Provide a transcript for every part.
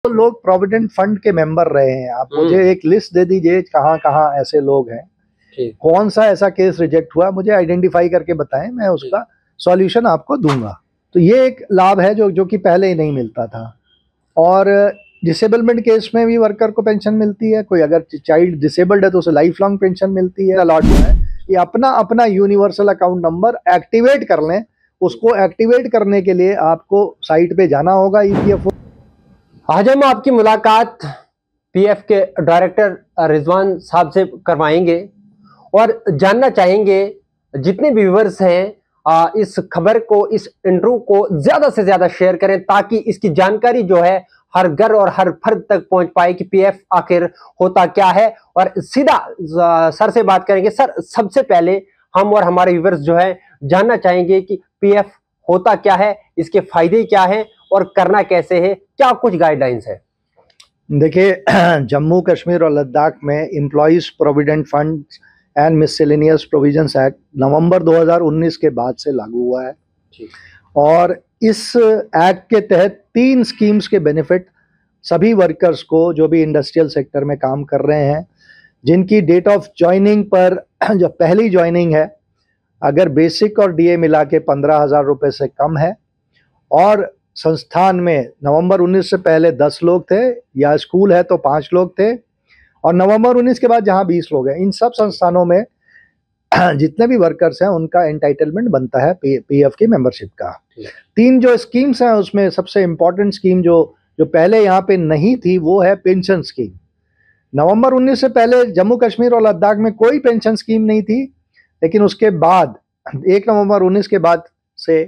तो लोग provident fund के मेंबर रहे हैं। आप मुझे एक लिस्ट दे दीजिए कहाँ कहाँ ऐसे लोग हैं, कौन सा ऐसा केस रिजेक्ट हुआ, मुझे आइडेंटिफाई करके बताएं, मैं उसका सॉल्यूशन आपको दूंगा। तो ये एक लाभ है जो कि पहले ही नहीं मिलता था। और डिसेबलमेंट केस में भी वर्कर को पेंशन मिलती है। कोई अगर चाइल्ड डिसेबल्ड है तो उसे लाइफ लॉन्ग पेंशन मिलती है। अलॉट हुआ है कि अपना अपना यूनिवर्सल अकाउंट नंबर एक्टिवेट कर लें। उसको एक्टिवेट करने के लिए आपको साइट पे जाना होगा ईपीएफओ। आज हम आपकी मुलाकात पीएफ के डायरेक्टर रिजवान साहब से करवाएंगे और जानना चाहेंगे, जितने भी व्यूअर्स हैं इस खबर को, इस इंटरव्यू को ज्यादा से ज्यादा शेयर करें ताकि इसकी जानकारी जो है हर घर और हर फर्द तक पहुंच पाए कि पीएफ आखिर होता क्या है। और सीधा सर से बात करेंगे। सर, सबसे पहले हम और हमारे व्यूअर्स जो है जानना चाहेंगे कि पीएफ होता क्या है, इसके फायदे क्या हैं और करना कैसे है, क्या कुछ गाइडलाइंस है? देखिए, जम्मू कश्मीर और लद्दाख में employees provident fund and miscellaneous provisions act November 2019 के बाद से लागू हुआ है। और इस एक्ट के तहत 3 स्कीम्स के बेनिफिट सभी वर्कर्स को जो भी इंडस्ट्रियल सेक्टर में काम कर रहे हैं, जिनकी डेट ऑफ ज्वाइनिंग पर जो पहली ज्वाइनिंग है, अगर बेसिक और डीए मिला के 15,000 रुपये से कम है, और संस्थान में नवंबर 19 से पहले 10 लोग थे, या स्कूल है तो 5 लोग थे, और नवंबर 19 के बाद जहां 20 लोग हैं, इन सब संस्थानों में जितने भी वर्कर्स हैं उनका एंटाइटलमेंट बनता है पीएफ की मेंबरशिप का। 3 जो स्कीम्स हैं उसमें सबसे इंपॉर्टेंट स्कीम जो पहले यहाँ पे नहीं थी वो है पेंशन स्कीम। नवंबर 19 से पहले जम्मू कश्मीर और लद्दाख में कोई पेंशन स्कीम नहीं थी, लेकिन उसके बाद 1 नवंबर 19 के बाद से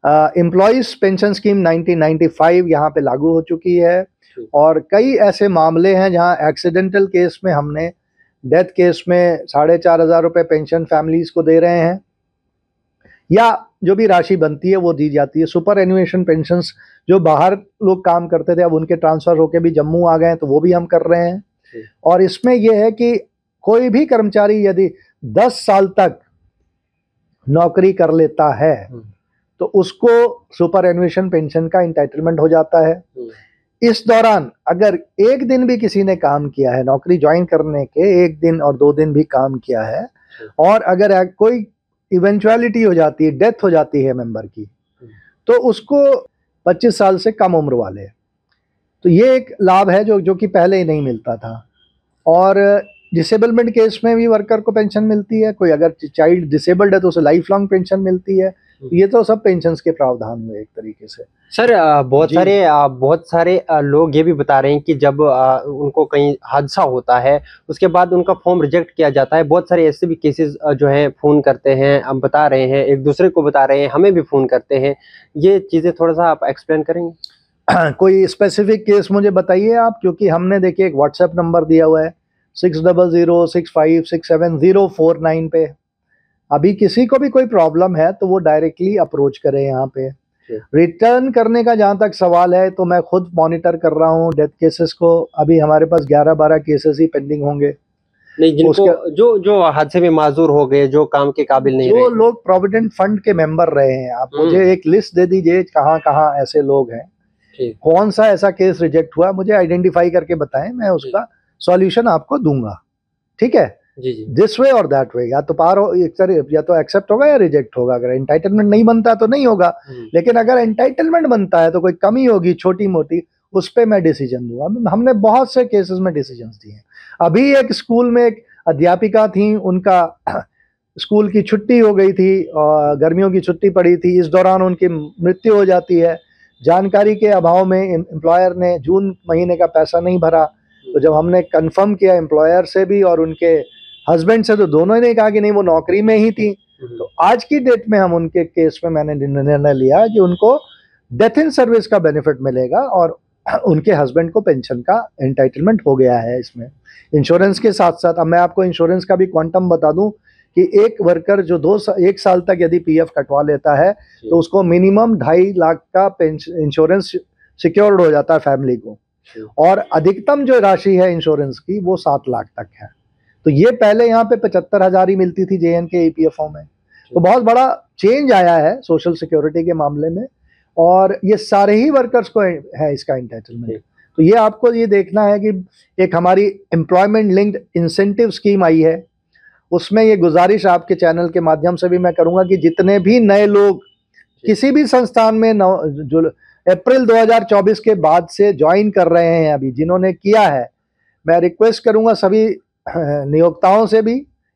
एम्प्लॉइज पेंशन स्कीम 1995 यहाँ पे लागू हो चुकी है। और कई ऐसे मामले हैं जहाँ एक्सीडेंटल केस में हमने डेथ केस में 4,500 रुपये पेंशन फैमिलीज को दे रहे हैं, या जो भी राशि बनती है वो दी जाती है। सुपर एनुएशन पेंशंस जो बाहर लोग काम करते थे अब उनके ट्रांसफर होके भी जम्मू आ गए हैं तो वो भी हम कर रहे हैं। और इसमें यह है कि कोई भी कर्मचारी यदि 10 साल तक नौकरी कर लेता है तो उसको सुपर एनुएशन पेंशन का एंटाइटलमेंट हो जाता है। इस दौरान अगर एक दिन भी किसी ने काम किया है, नौकरी ज्वाइन करने के 1 दिन और 2 दिन भी काम किया है, और अगर कोई इवेंचुअलिटी हो जाती है, डेथ हो जाती है मेंबर की, तो उसको 25 साल से कम उम्र वाले, तो ये एक लाभ है जो कि पहले ही नहीं मिलता था। और डिसेबलमेंट केस में भी वर्कर को पेंशन मिलती है। कोई अगर चाइल्ड डिसेबल्ड है तो उसे लाइफ लॉन्ग पेंशन मिलती है। ये तो सब पेंशन्स के प्रावधान हुए एक तरीके से। सर, बहुत सारे लोग ये भी बता रहे हैं कि जब उनको कहीं हादसा होता है उसके बाद उनका फॉर्म रिजेक्ट किया जाता है। बहुत सारे ऐसे भी केसेस जो हैं फ़ोन करते हैं, हम बता रहे हैं, एक दूसरे को बता रहे हैं, हमें भी फ़ोन करते हैं। ये चीज़ें थोड़ा सा आप एक्सप्लेन करेंगे? कोई स्पेसिफिक केस मुझे बताइए आप, क्योंकि हमने देखिए एक व्हाट्सएप नंबर दिया हुआ है 6006567049 पे। अभी किसी को भी कोई प्रॉब्लम है तो वो डायरेक्टली अप्रोच करे यहाँ पे। रिटर्न करने का जहाँ तक सवाल है तो मैं खुद मॉनिटर कर रहा हूँ डेथ केसेस को। अभी हमारे पास 11-12 केसेस ही पेंडिंग होंगे। नहीं, जिनको जो हादसे में माजूर हो गए, जो काम के काबिल नहीं रहे, जो लोग प्रोविडेंट फंड के मेंबर रहे हैं, आप मुझे एक लिस्ट दे दीजिए कहाँ कहाँ ऐसे लोग हैं, कौन सा ऐसा केस रिजेक्ट हुआ, मुझे आइडेंटिफाई करके बताएं, मैं उसका सॉल्यूशन आपको दूंगा। ठीक है जी। दिस वे और दैट वे, या तो पार हो, या तो एक्सेप्ट होगा या रिजेक्ट होगा। अगर एंटाइटलमेंट नहीं बनता तो नहीं होगा, लेकिन अगर एंटाइटलमेंट बनता है तो कोई कमी होगी छोटी मोटी, उस पर मैं डिसीजन दूंगा। हमने बहुत से केसेस में डिसीजन दिए हैं। अभी एक स्कूल में एक अध्यापिका थी, उनका स्कूल की छुट्टी हो गई थी और गर्मियों की छुट्टी पड़ी थी, इस दौरान उनकी मृत्यु हो जाती है। जानकारी के अभाव में एम्प्लॉयर ने जून महीने का पैसा नहीं भरा, तो जब हमने कंफर्म किया एम्प्लॉयर से भी और उनके हस्बैंड से, तो दोनों ने कहा कि नहीं वो नौकरी में ही थी। तो आज की डेट में हम उनके केस में मैंने निर्णय लिया कि उनको डेथ इन सर्विस का बेनिफिट मिलेगा और उनके हस्बैंड को पेंशन का एंटाइटलमेंट हो गया है इसमें इंश्योरेंस के साथ साथ। अब मैं आपको इंश्योरेंस का भी क्वांटम बता दूं कि एक वर्कर जो 1 साल तक यदि पीएफ कटवा लेता है तो उसको मिनिमम 2.5 लाख का इंश्योरेंस सिक्योर्ड हो जाता है फैमिली को, और अधिकतम जो राशि है इंश्योरेंस की वो 7 लाख तक है। तो ये पहले यहाँ पे 75,000 ही मिलती थी JNK EPFO में। तो बहुत बड़ा चेंज आया है सोशल सिक्योरिटी के मामले में, और ये सारे ही वर्कर्स को है इसका एंटाइटलमेंट। तो ये आपको ये देखना है कि एक हमारी एम्प्लॉयमेंट लिंक्ड इंसेंटिव स्कीम आई है, उसमें ये गुजारिश आपके चैनल के माध्यम से भी मैं करूंगा कि जितने भी नए लोग किसी भी संस्थान में जो अप्रैल 2024 के बाद से ज्वाइन कर रहे हैं, अभी जिन्होंने किया है, मैं रिक्वेस्ट करूंगा सभी नियोक्ताओं से भी,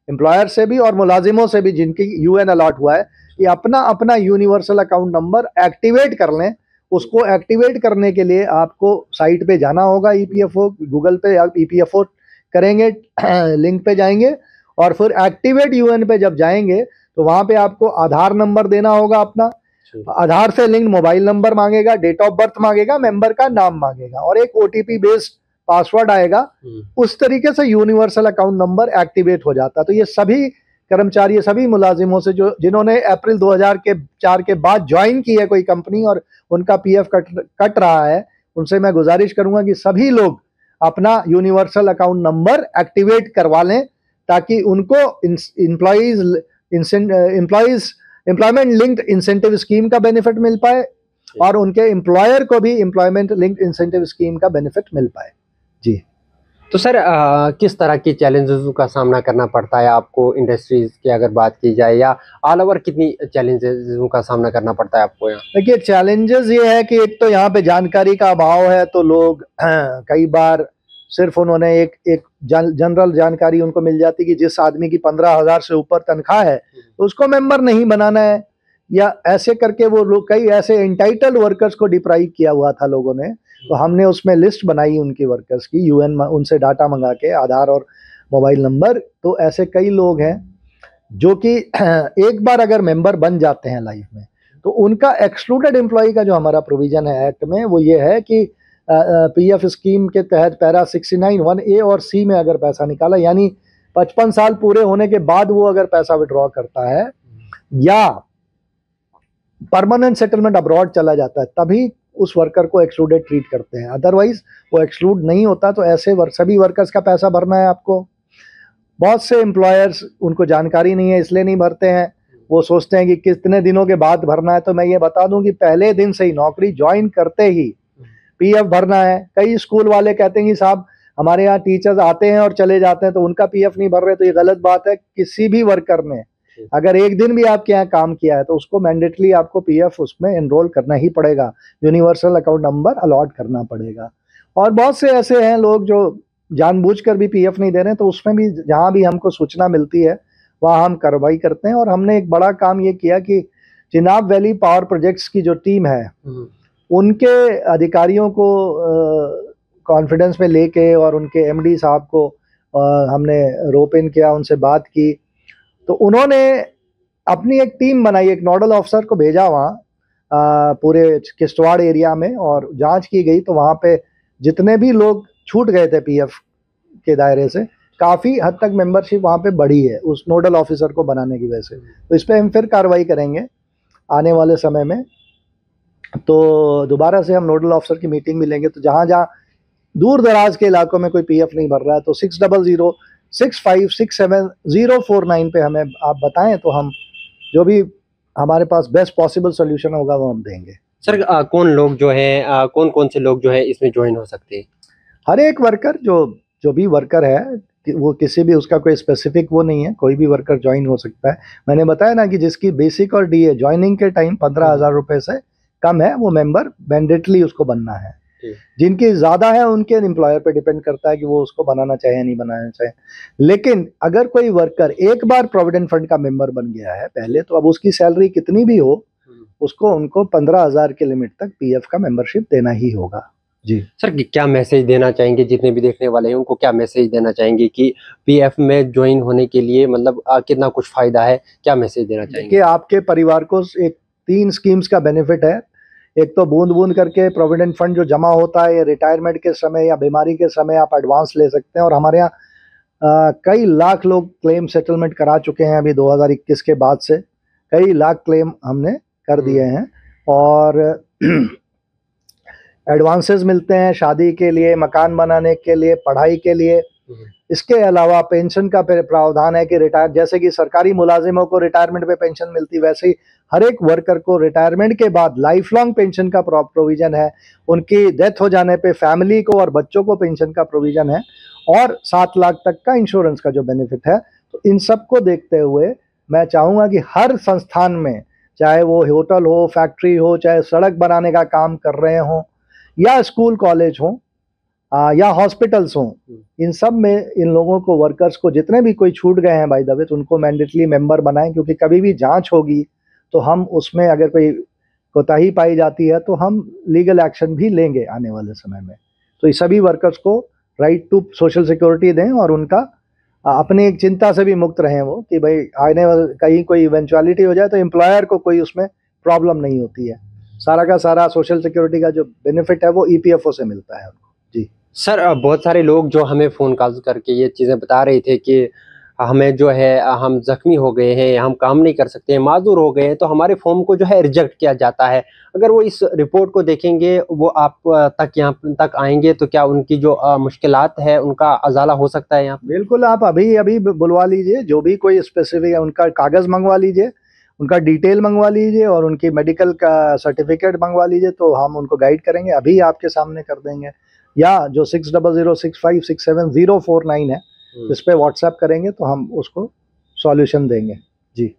एम्प्लॉयर से भी और मुलाजिमों से भी जिनकी यूएन अलॉट हुआ है कि अपना अपना यूनिवर्सल अकाउंट नंबर एक्टिवेट कर लें। उसको एक्टिवेट करने के लिए आपको साइट पे जाना होगा, ईपीएफओ, गूगल पे आप ईपीएफओ करेंगे, लिंक पे जाएंगे और फिर एक्टिवेट यूएन पे जब जाएंगे तो वहां पे आपको आधार नंबर देना होगा अपना, आधार से लिंक्ड मोबाइल नंबर मांगेगा, डेट ऑफ बर्थ मांगेगा, मेंबर का नाम मांगेगा और एक ओटीपी बेस्ड पासवर्ड आएगा। उस तरीके से यूनिवर्सल अकाउंट नंबर एक्टिवेट हो जाता है। तो ये सभी कर्मचारी, सभी मुलाजिमों से जो जिन्होंने अप्रैल 2004 के बाद ज्वाइन की है कोई कंपनी और उनका पीएफ कट रहा है, उनसे मैं गुजारिश करूंगा कि सभी लोग अपना यूनिवर्सल अकाउंट नंबर एक्टिवेट करवा लें ताकि उनको एम्प्लॉयमेंट लिंक्ड इंसेंटिव स्कीम का बेनिफिट मिल पाए और उनके एम्प्लॉयर को भी एम्प्लॉयमेंट लिंक्ड इंसेंटिव स्कीम का बेनिफिट मिल पाए। जी, तो सर किस तरह की चैलेंजेस का सामना करना पड़ता है आपको इंडस्ट्रीज की अगर बात की जाए, या ऑल ओवर कितनी चैलेंजेस का सामना करना पड़ता है आपको यहाँ? देखिए, चैलेंजेस ये है कि एक तो यहाँ पे जानकारी का अभाव है, तो लोग कई बार सिर्फ उन्होंने एक जनरल जानकारी उनको मिल जाती कि जिस आदमी की 15,000 से ऊपर तनख्वाह है तो उसको मेंबर नहीं बनाना है, या ऐसे करके वो लोग कई ऐसे एंटाइटल्ड वर्कर्स को डिप्राइव किया हुआ था लोगों ने। तो हमने उसमें लिस्ट बनाई उनकी वर्कर्स की, यूएन उनसे डाटा मंगा के, आधार और मोबाइल नंबर। तो ऐसे कई लोग हैं जो कि एक बार अगर मेंबर बन जाते हैं लाइफ में तो उनका एक्सक्लूडेड एम्प्लॉय का जो हमारा प्रोविजन है एक्ट में वो ये है कि पीएफ स्कीम के तहत पैरा 69(1)(a) और सी में अगर पैसा निकाला, यानी 55 साल पूरे होने के बाद वो अगर पैसा विड्रॉ करता है या परमानेंट सेटलमेंट अब्रॉड चला जाता है, तभी उस वर्कर को एक्सक्लूडेड ट्रीट करते हैं। अदरवाइज वो एक्सक्लूड नहीं होता। तो ऐसे सभी वर्कर्स का पैसा भरना है आपको। बहुत से एम्प्लॉयर्स, उनको जानकारी नहीं है इसलिए नहीं भरते हैं, वो सोचते हैं कि कितने दिनों के बाद भरना है। तो मैं ये बता दूं कि पहले दिन से ही, नौकरी ज्वाइन करते ही पीएफ भरना है। कई स्कूल वाले कहते हैं कि साहब हमारे यहाँ टीचर्स आते हैं और चले जाते हैं तो उनका पीएफ नहीं भर रहे, तो ये गलत बात है। किसी भी वर्कर ने अगर एक दिन भी आपके यहाँ काम किया है तो उसको मैंडेटली आपको पीएफ उसमें एनरोल करना ही पड़ेगा, यूनिवर्सल अकाउंट नंबर अलॉट करना पड़ेगा। और बहुत से ऐसे हैं लोग जो जानबूझकर भी पीएफ नहीं दे रहे हैं, तो उसमें भी जहाँ भी हमको सूचना मिलती है वहाँ हम कार्रवाई करते हैं। और हमने एक बड़ा काम ये किया कि चिनाब वैली पावर प्रोजेक्ट्स की जो टीम है उनके अधिकारियों को कॉन्फिडेंस में लेके और उनके एमडी साहब को हमने रोप इन किया, उनसे बात की। तो उन्होंने अपनी एक टीम बनाई, एक नोडल ऑफिसर को भेजा वहाँ पूरे किश्तवाड़ एरिया में, और जांच की गई। तो वहाँ पे जितने भी लोग छूट गए थे पीएफ के दायरे से, काफ़ी हद तक मेंबरशिप वहाँ पे बढ़ी है उस नोडल ऑफिसर को बनाने की वजह से। तो इस पर हम फिर कार्रवाई करेंगे आने वाले समय में। तो दोबारा से हम नोडल ऑफिसर की मीटिंग भी लेंगे। तो जहाँ जहाँ दूर दराज के इलाकों में कोई पीएफ नहीं भर रहा है तो 6006567049 पे हमें आप बताएं, तो हम जो भी हमारे पास बेस्ट पॉसिबल सोल्यूशन होगा वो हम देंगे। सर कौन लोग जो है, कौन कौन से लोग जो है इसमें ज्वाइन हो सकते हैं? हर एक वर्कर, जो भी वर्कर है, वो किसी भी उसका कोई स्पेसिफिक वो नहीं है, कोई भी वर्कर ज्वाइन हो सकता है। मैंने बताया ना कि जिसकी बेसिक और डीए ज्वाइनिंग के टाइम 15,000 रुपये से कम है वो मेंबर मैंडेटली उसको बनना है। जिनकी ज़्यादा है उनके एम्प्लॉयर पे डिपेंड करता है कि वो उसको बनाना चाहे या नहीं बनाना चाहे। लेकिन अगर कोई वर्कर एक बार प्रोविडेंट फंड का मेंबर बन गया है पहले, तो अब उसकी सैलरी कितनी भी हो उसको उनको 15,000 के लिमिट तक पीएफ का मेंबरशिप देना ही होगा। जी सर, क्या मैसेज देना चाहेंगे जितने भी देखने वाले हैं, उनको क्या मैसेज देना चाहेंगे कि पीएफ में ज्वाइन होने के लिए मतलब कितना कुछ फायदा है, क्या मैसेज देना चाहेंगे? कि आपके परिवार को एक 3 स्कीम्स का बेनिफिट है। एक तो बूंद बूंद करके प्रोविडेंट फंड जो जमा होता है, रिटायरमेंट के समय या बीमारी के समय आप एडवांस ले सकते हैं। और हमारे यहाँ कई लाख लोग क्लेम सेटलमेंट करा चुके हैं अभी 2021 के बाद से, कई लाख क्लेम हमने कर दिए हैं। और एडवांसेस मिलते हैं शादी के लिए, मकान बनाने के लिए, पढ़ाई के लिए। इसके अलावा पेंशन का प्रावधान है कि रिटायर, जैसे कि सरकारी मुलाजिमों को रिटायरमेंट पे पेंशन मिलती, वैसे ही हर एक वर्कर को रिटायरमेंट के बाद लाइफ लॉन्ग पेंशन का प्रोविजन है। उनकी डेथ हो जाने पे फैमिली को और बच्चों को पेंशन का प्रोविजन है, और 7 लाख तक का इंश्योरेंस का जो बेनिफिट है। तो इन सब को देखते हुए मैं चाहूँगा कि हर संस्थान में, चाहे वो होटल हो, फैक्ट्री हो, चाहे सड़क बनाने का काम कर रहे हों, या स्कूल कॉलेज हों, या हॉस्पिटल्स हों, इन सब में इन लोगों को, वर्कर्स को, जितने भी कोई छूट गए हैं बाय द वे, तो उनको मैंडेटली मेंबर बनाएं, क्योंकि कभी भी जांच होगी तो हम उसमें अगर कोई कोताही पाई जाती है तो हम लीगल एक्शन भी लेंगे आने वाले समय में। तो ये सभी वर्कर्स को राइट टू सोशल सिक्योरिटी दें, और उनका अपनी एक चिंता से भी मुक्त रहें वो, कि भाई आने वाले कहीं कोई इवेंचुअलिटी हो जाए तो एम्प्लॉयर को कोई उसमें प्रॉब्लम नहीं होती है। सारा का सारा सोशल सिक्योरिटी का जो बेनिफिट है वो ईपीएफओ से मिलता है उनको। जी सर, बहुत सारे लोग जो हमें फ़ोन कॉल करके ये चीज़ें बता रहे थे कि हमें जो है हम ज़ख्मी हो गए हैं, हम काम नहीं कर सकते हैं, माज़ूर हो गए हैं, तो हमारे फॉर्म को जो है रिजेक्ट किया जाता है। अगर वो इस रिपोर्ट को देखेंगे, वो आप तक यहाँ तक आएँगे, तो क्या उनकी जो मुश्किलात है उनका अज़ाला हो सकता है यहाँ? बिल्कुल, आप अभी बुलवा लीजिए, जो भी कोई स्पेसिफिक है उनका कागज़ मंगवा लीजिए, उनका डिटेल मंगवा लीजिए, और उनकी मेडिकल का सर्टिफिकेट मंगवा लीजिए, तो हम उनको गाइड करेंगे, अभी आपके सामने कर देंगे। या जो 6006567049 है, इस पे व्हाट्सएप करेंगे तो हम उसको सॉल्यूशन देंगे। जी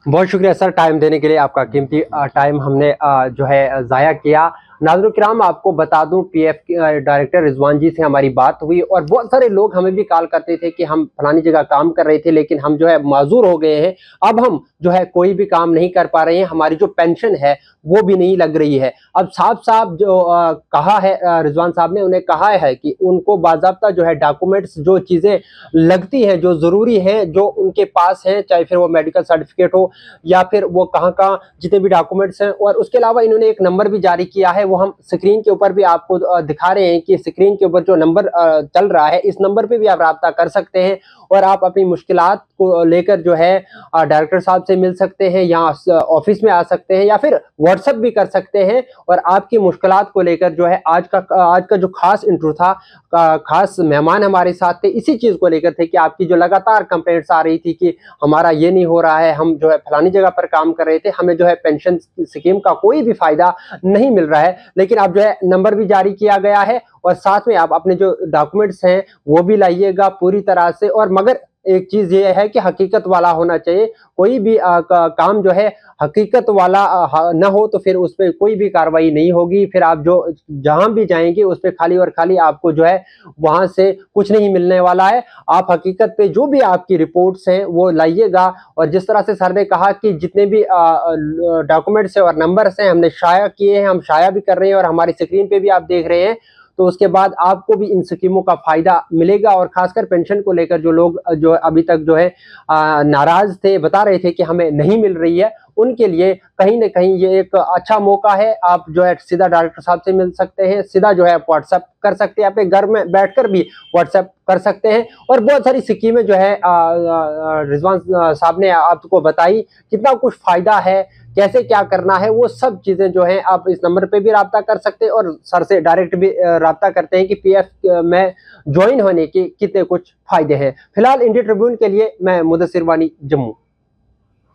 बहुत शुक्रिया सर, टाइम देने के लिए। आपका कीमती टाइम हमने जो है ज़ाया किया। नाज़रीन किराम, आपको बता दूं, पीएफ के डायरेक्टर रिजवान जी से हमारी बात हुई, और बहुत सारे लोग हमें भी कॉल करते थे कि हम फलानी जगह काम कर रहे थे, लेकिन हम जो है माजूर हो गए हैं, अब हम जो है कोई भी काम नहीं कर पा रहे हैं, हमारी जो पेंशन है वो भी नहीं लग रही है। अब साफ साफ जो कहा है रिजवान साहब ने, उन्हें कहा है कि उनको बाज़ाब्ता जो है डॉक्यूमेंट्स, जो चीज़ें लगती हैं, जो ज़रूरी हैं, जो उनके पास हैं, चाहे फिर वो मेडिकल सर्टिफिकेट हो या फिर वो कहाँ जितने भी डॉक्यूमेंट्स हैं। और उसके अलावा इन्होंने एक नंबर भी जारी किया है, वो हम स्क्रीन के ऊपर भी आपको दिखा रहे हैं कि स्क्रीन के ऊपर जो नंबर चल रहा है, इस नंबर पे भी आप राब्ता कर सकते हैं, और आप अपनी मुश्किलात को लेकर जो है डायरेक्टर साहब से मिल सकते हैं, यहाँ ऑफिस में आ सकते हैं, या फिर व्हाट्सएप भी कर सकते हैं। और आपकी मुश्किलात को लेकर जो है आज का जो खास इंटरव्यू था, खास मेहमान हमारे साथ थे, इसी चीज़ को लेकर थे कि आपकी जो लगातार कंप्लेंट्स आ रही थी कि हमारा ये नहीं हो रहा है, हम जो है फलानी जगह पर काम कर रहे थे, हमें जो है पेंशन स्कीम का कोई भी फायदा नहीं मिल रहा है। लेकिन अब जो है नंबर भी जारी किया गया है, और साथ में आप अपने जो डॉक्यूमेंट्स हैं वो भी लाइएगा पूरी तरह से। और मगर एक चीज़ ये है कि हकीकत वाला होना चाहिए, कोई भी काम जो है हकीकत वाला न हो तो फिर उस पर कोई भी कार्रवाई नहीं होगी। फिर आप जो जहां भी जाएंगे उस पर खाली और खाली आपको जो है वहां से कुछ नहीं मिलने वाला है। आप हकीकत पे जो भी आपकी रिपोर्ट्स हैं वो लाइएगा। और जिस तरह से सर ने कहा कि जितने भी डॉक्यूमेंट्स हैं और नंबर्स हैं हमने शाया किए हैं, हम शाया भी कर रहे हैं, और हमारी स्क्रीन पे भी आप देख रहे हैं, तो उसके बाद आपको भी इन स्कीमों का फायदा मिलेगा। और खासकर पेंशन को लेकर जो लोग जो अभी तक जो है नाराज थे, बता रहे थे कि हमें नहीं मिल रही है, उनके लिए कहीं ना कहीं ये एक अच्छा मौका है। आप जो है सीधा डायरेक्टर साहब से मिल सकते हैं, सीधा जो है व्हाट्सएप कर सकते हैं, अपने घर में बैठकर भी व्हाट्सएप कर सकते हैं। और बहुत सारी स्कीमें जो है रिजवान साहब ने आपको बताई, कितना कुछ फायदा है, कैसे क्या करना है, वो सब चीज़ें जो हैं आप इस नंबर पे भी राब्ता कर सकते हैं, और सर से डायरेक्ट भी राब्ता करते हैं कि पीएफ में ज्वाइन होने के कितने कुछ फायदे हैं। फिलहाल इंडिया ट्रिब्यून के लिए मैं मुदस्सिर वानी, जम्मू।